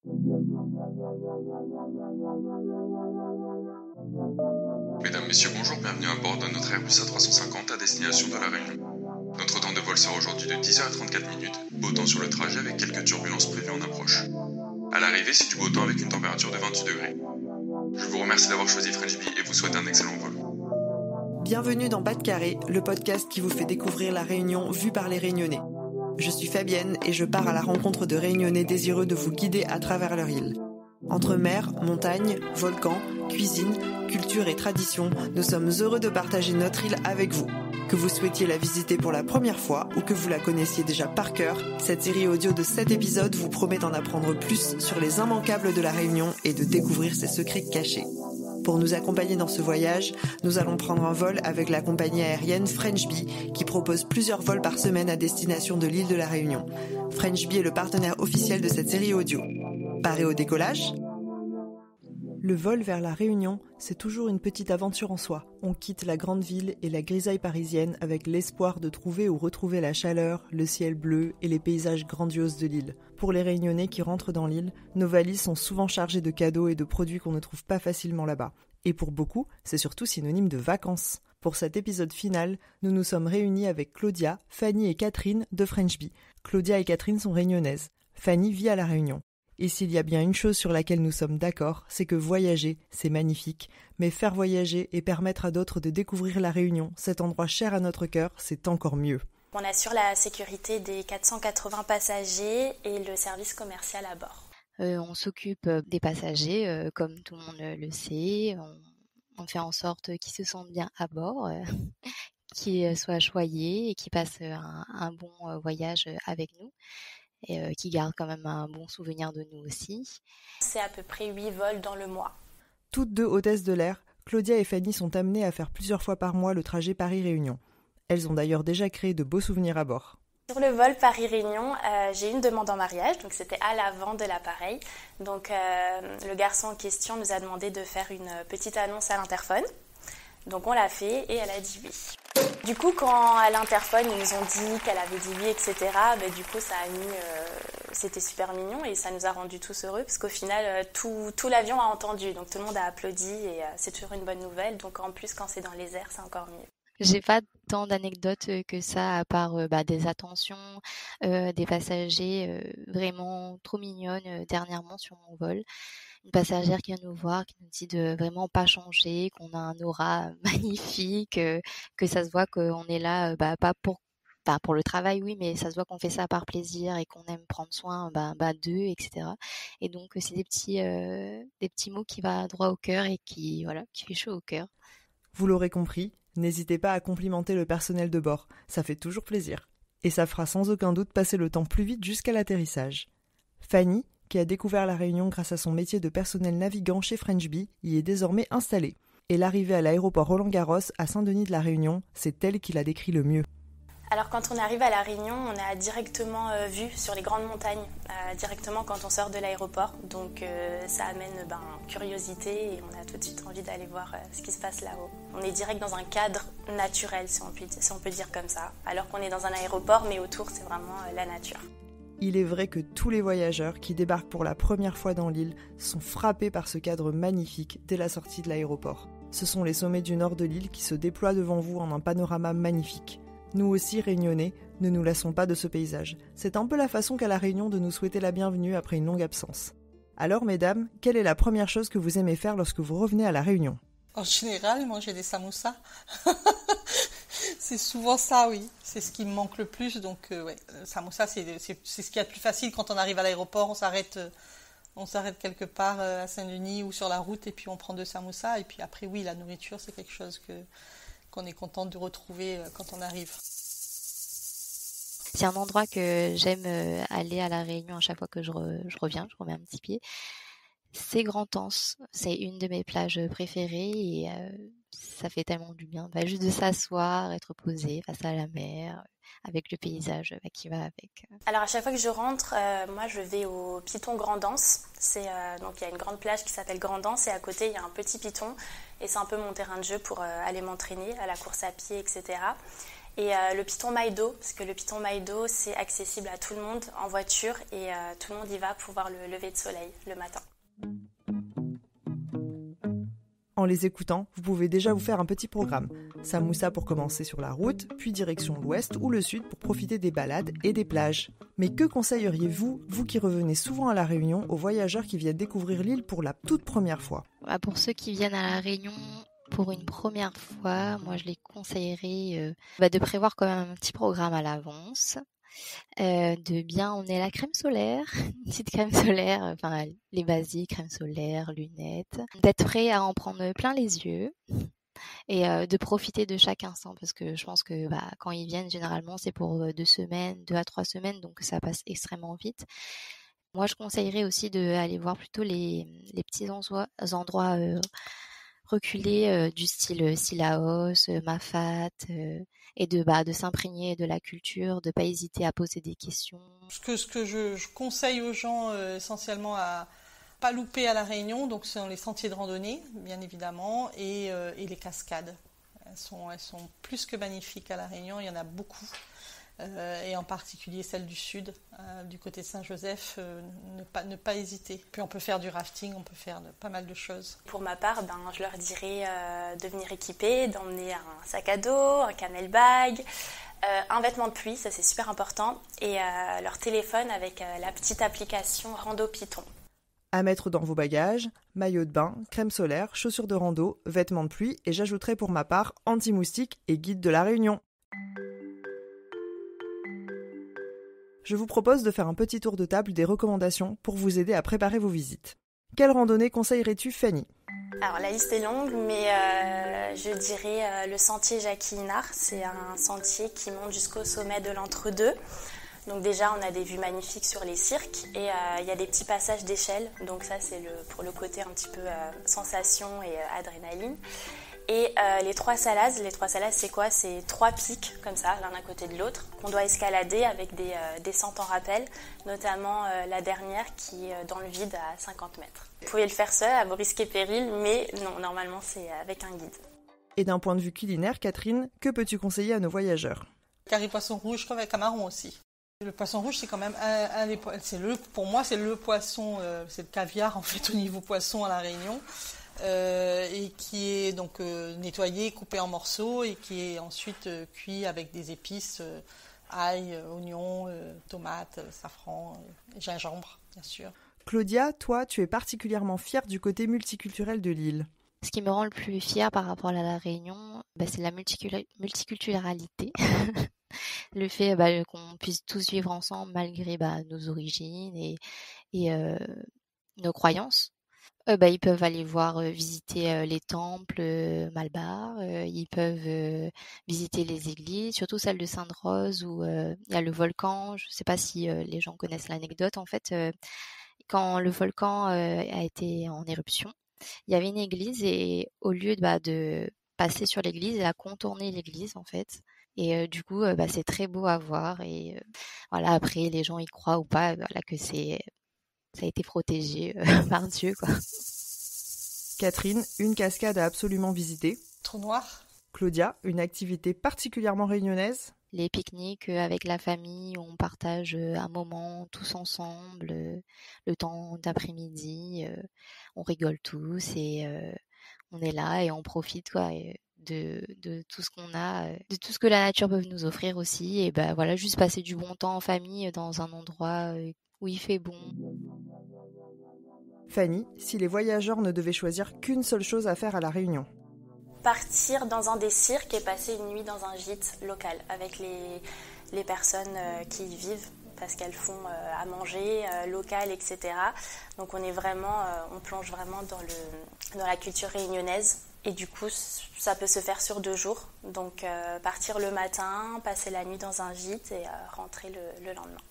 Mesdames, Messieurs, bonjour, bienvenue à bord de notre Airbus A350 à destination de La Réunion. Notre temps de vol sera aujourd'hui de 10h34, beau temps sur le trajet avec quelques turbulences prévues en approche. À l'arrivée, c'est du beau temps avec une température de 28 degrés. Je vous remercie d'avoir choisi French Bee et vous souhaite un excellent vol. Bienvenue dans Bas de Carré, le podcast qui vous fait découvrir La Réunion vue par les Réunionnais. Je suis Fabienne et je pars à la rencontre de Réunionnais désireux de vous guider à travers leur île. Entre mer, montagne, volcans, cuisine, culture et tradition, nous sommes heureux de partager notre île avec vous. Que vous souhaitiez la visiter pour la première fois ou que vous la connaissiez déjà par cœur, cette série audio de 7 épisodes vous promet d'en apprendre plus sur les immanquables de La Réunion et de découvrir ses secrets cachés. Pour nous accompagner dans ce voyage, nous allons prendre un vol avec la compagnie aérienne French Bee qui propose plusieurs vols par semaine à destination de l'île de La Réunion. French Bee est le partenaire officiel de cette série audio. Paré au décollage ? Le vol vers La Réunion, c'est toujours une petite aventure en soi. On quitte la grande ville et la grisaille parisienne avec l'espoir de trouver ou retrouver la chaleur, le ciel bleu et les paysages grandioses de l'île. Pour les Réunionnais qui rentrent dans l'île, nos valises sont souvent chargées de cadeaux et de produits qu'on ne trouve pas facilement là-bas. Et pour beaucoup, c'est surtout synonyme de vacances. Pour cet épisode final, nous nous sommes réunis avec Claudia, Fanny et Catherine de French Bee. Claudia et Catherine sont réunionnaises. Fanny vit à La Réunion. Et s'il y a bien une chose sur laquelle nous sommes d'accord, c'est que voyager, c'est magnifique, mais faire voyager et permettre à d'autres de découvrir La Réunion, cet endroit cher à notre cœur, c'est encore mieux. On assure la sécurité des 480 passagers et le service commercial à bord. On s'occupe des passagers, comme tout le monde le sait. On fait en sorte qu'ils se sentent bien à bord, qu'ils soient choyés et qu'ils passent un bon voyage avec nous. Et qui garde quand même un bon souvenir de nous aussi. C'est à peu près 8 vols dans le mois. Toutes deux hôtesses de l'air, Claudia et Fanny sont amenées à faire plusieurs fois par mois le trajet Paris-Réunion. Elles ont d'ailleurs déjà créé de beaux souvenirs à bord. Sur le vol Paris-Réunion, j'ai eu une demande en mariage, donc c'était à l'avant de l'appareil. Donc le garçon en question nous a demandé de faire une petite annonce à l'interphone. Donc on l'a fait et elle a dit oui. Du coup, quand à l'interphone, ils nous ont dit qu'elle avait dit oui, etc., du coup, ça a mis... c'était super mignon et ça nous a rendus tous heureux parce qu'au final, tout l'avion a entendu. Donc tout le monde a applaudi et c'est toujours une bonne nouvelle. Donc en plus, quand c'est dans les airs, c'est encore mieux. J'ai pas tant d'anecdotes que ça, à part des attentions, des passagers vraiment trop mignonnes dernièrement sur mon vol. Une passagère qui vient nous voir, qui nous dit de vraiment pas changer, qu'on a un aura magnifique, que ça se voit qu'on est là, pas pour le travail, oui, mais ça se voit qu'on fait ça par plaisir et qu'on aime prendre soin d'eux, etc. Et donc c'est des petits mots qui vont droit au cœur et qui fait chaud au cœur. Vous l'aurez compris, n'hésitez pas à complimenter le personnel de bord, ça fait toujours plaisir. Et ça fera sans aucun doute passer le temps plus vite jusqu'à l'atterrissage. Fanny, qui a découvert La Réunion grâce à son métier de personnel navigant chez French Bee, y est désormais installée. Et l'arrivée à l'aéroport Roland-Garros à Saint-Denis de La Réunion, c'est elle qui l'a décrit le mieux. Alors quand on arrive à La Réunion, on a directement vue sur les grandes montagnes, directement quand on sort de l'aéroport. Donc ça amène curiosité et on a tout de suite envie d'aller voir ce qui se passe là-haut. On est direct dans un cadre naturel, si on peut dire comme ça. Alors qu'on est dans un aéroport, mais autour c'est vraiment la nature. Il est vrai que tous les voyageurs qui débarquent pour la première fois dans l'île sont frappés par ce cadre magnifique dès la sortie de l'aéroport. Ce sont les sommets du nord de l'île qui se déploient devant vous en un panorama magnifique. Nous aussi, Réunionnais, ne nous lassons pas de ce paysage. C'est un peu la façon qu'a La Réunion de nous souhaiter la bienvenue après une longue absence. Alors, mesdames, quelle est la première chose que vous aimez faire lorsque vous revenez à La Réunion ? En général, manger des samoussas. C'est souvent ça, oui. C'est ce qui me manque le plus. Donc, samoussas, c'est ce qu'il y a de plus facile quand on arrive à l'aéroport. On s'arrête quelque part à Saint-Denis ou sur la route et puis on prend 2 samoussas. Et puis après, oui, la nourriture, c'est quelque chose qu'on est content de retrouver quand on arrive. C'est un endroit que j'aime aller à La Réunion à chaque fois que je reviens, je remets un petit pied. C'est Grand-Anse, c'est une de mes plages préférées et ça fait tellement du bien. Juste de s'asseoir, être posé face à la mer, avec le paysage qui va avec. Alors à chaque fois que je rentre, moi je vais au Piton Grand-Anse. Donc il y a une grande plage qui s'appelle Grand-Anse et à côté il y a un petit piton et c'est un peu mon terrain de jeu pour aller m'entraîner à la course à pied, etc. Et le piton Maïdo, parce que le piton Maïdo, c'est accessible à tout le monde en voiture et tout le monde y va pour voir le lever de soleil le matin. En les écoutant, vous pouvez déjà vous faire un petit programme. Samoussa pour commencer sur la route, puis direction l'ouest ou le sud pour profiter des balades et des plages. Mais que conseilleriez-vous, vous qui revenez souvent à La Réunion, aux voyageurs qui viennent découvrir l'île pour la toute première fois ? Pour ceux qui viennent à La Réunion pour une première fois, moi je les conseillerais de prévoir quand même un petit programme à l'avance. De bien emmener la crème solaire, une petite crème solaire, les basiques, crème solaire, lunettes, d'être prêt à en prendre plein les yeux et de profiter de chaque instant parce que je pense que quand ils viennent généralement c'est pour 2 semaines, 2 à 3 semaines donc ça passe extrêmement vite. Moi je conseillerais aussi d'aller voir plutôt les petits endroits reculés du style Sillaos, Mafat et de s'imprégner de la culture, de pas hésiter à poser des questions. Ce que je conseille aux gens essentiellement à pas louper à La Réunion, donc ce sont les sentiers de randonnée, bien évidemment, et les cascades. Elles sont plus que magnifiques à La Réunion, il y en a beaucoup. Et en particulier celle du sud, du côté de Saint-Joseph, ne pas hésiter. Puis on peut faire du rafting, on peut faire pas mal de choses. Pour ma part, je leur dirais de venir équiper, d'emmener un sac à dos, un camel bag, un vêtement de pluie, ça c'est super important, et leur téléphone avec la petite application Rando Python. À mettre dans vos bagages, maillot de bain, crème solaire, chaussures de rando, vêtements de pluie et j'ajouterai pour ma part anti-moustique et guide de La Réunion. Je vous propose de faire un petit tour de table des recommandations pour vous aider à préparer vos visites. Quelle randonnée conseillerais-tu, Fanny ? Alors la liste est longue, mais je dirais le sentier Jackie Inard. C'est un sentier qui monte jusqu'au sommet de l'Entre-deux. Donc déjà, on a des vues magnifiques sur les cirques et il y a des petits passages d'échelle. Donc ça, c'est pour le côté un petit peu sensation et adrénaline. Et les 3 salades, c'est quoi ? C'est 3 pics comme ça, l'un à côté de l'autre, qu'on doit escalader avec des descentes en rappel, notamment la dernière qui est dans le vide à 50 mètres. Vous pouvez le faire seul à vos risques et périls, mais non, normalement c'est avec un guide. Et d'un point de vue culinaire, Catherine, que peux-tu conseiller à nos voyageurs ? Carré poisson rouge, crevette camarons aussi. Le poisson rouge, c'est quand même pour moi, c'est le poisson, c'est le caviar en fait au niveau poisson à La Réunion. Et qui est donc nettoyé, coupé en morceaux et qui est ensuite cuit avec des épices, ail, oignons, tomates, safran, gingembre, bien sûr. Claudia, toi, tu es particulièrement fière du côté multiculturel de l'île. Ce qui me rend le plus fière par rapport à La Réunion, c'est la multiculturalité. Le fait qu'on puisse tous vivre ensemble malgré nos origines et nos croyances. Ils peuvent aller visiter les temples Malbar, ils peuvent visiter les églises, surtout celle de Sainte-Rose où il y a le volcan. Je ne sais pas si les gens connaissent l'anecdote. En fait, quand le volcan a été en éruption, il y avait une église et au lieu de passer sur l'église, elle a contourné l'église en fait. Et du coup, c'est très beau à voir. Et après, les gens y croient ou pas, que ça a été protégé par Dieu, quoi. Catherine, une cascade à absolument visiter. Trou noir. Claudia, une activité particulièrement réunionnaise. Les pique-niques avec la famille, où on partage un moment tous ensemble, le temps d'après-midi, on rigole tous et on est là et on profite de tout ce qu'on a, de tout ce que la nature peut nous offrir aussi. Et juste passer du bon temps en famille dans un endroit où il fait bon. Fanny, si les voyageurs ne devaient choisir qu'une seule chose à faire à La Réunion ? Partir dans un des cirques et passer une nuit dans un gîte local avec les personnes qui y vivent parce qu'elles font à manger local, etc. Donc on plonge vraiment dans la culture réunionnaise et du coup ça peut se faire sur 2 jours. Donc partir le matin, passer la nuit dans un gîte et rentrer le lendemain.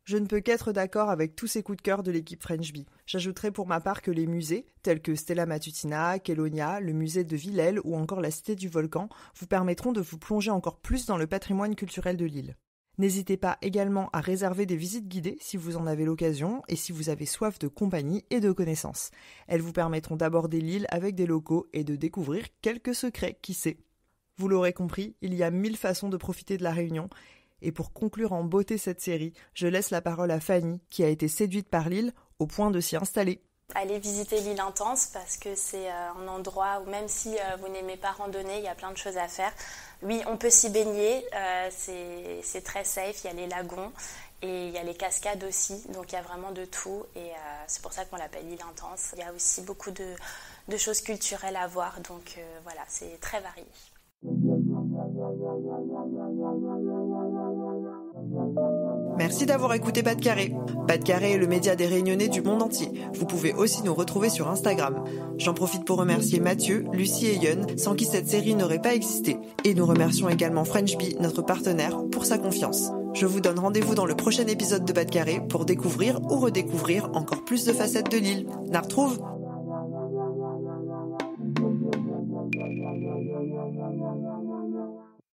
Je ne peux qu'être d'accord avec tous ces coups de cœur de l'équipe French Bee. J'ajouterai pour ma part que les musées, tels que Stella Matutina, Kélonia, le musée de Villèle ou encore la Cité du Volcan, vous permettront de vous plonger encore plus dans le patrimoine culturel de l'île. N'hésitez pas également à réserver des visites guidées si vous en avez l'occasion et si vous avez soif de compagnie et de connaissances. Elles vous permettront d'aborder l'île avec des locaux et de découvrir quelques secrets, qui sait. Vous l'aurez compris, il y a 1000 façons de profiter de la Réunion. Et pour conclure en beauté cette série, je laisse la parole à Fanny, qui a été séduite par l'île au point de s'y installer. Allez visiter l'île Intense parce que c'est un endroit où même si vous n'aimez pas randonner, il y a plein de choses à faire. Oui, on peut s'y baigner, c'est très safe, il y a les lagons et il y a les cascades aussi, donc il y a vraiment de tout et c'est pour ça qu'on l'appelle l'île Intense. Il y a aussi beaucoup de choses culturelles à voir, donc voilà, c'est très varié. Merci d'avoir écouté Pas de Carré. Pas de Carré est le média des Réunionnais du monde entier. Vous pouvez aussi nous retrouver sur Instagram. J'en profite pour remercier Mathieu, Lucie et Yun, sans qui cette série n'aurait pas existé. Et nous remercions également French Bee, notre partenaire, pour sa confiance. Je vous donne rendez-vous dans le prochain épisode de Pas de Carré pour découvrir ou redécouvrir encore plus de facettes de l'île. Na retrouve!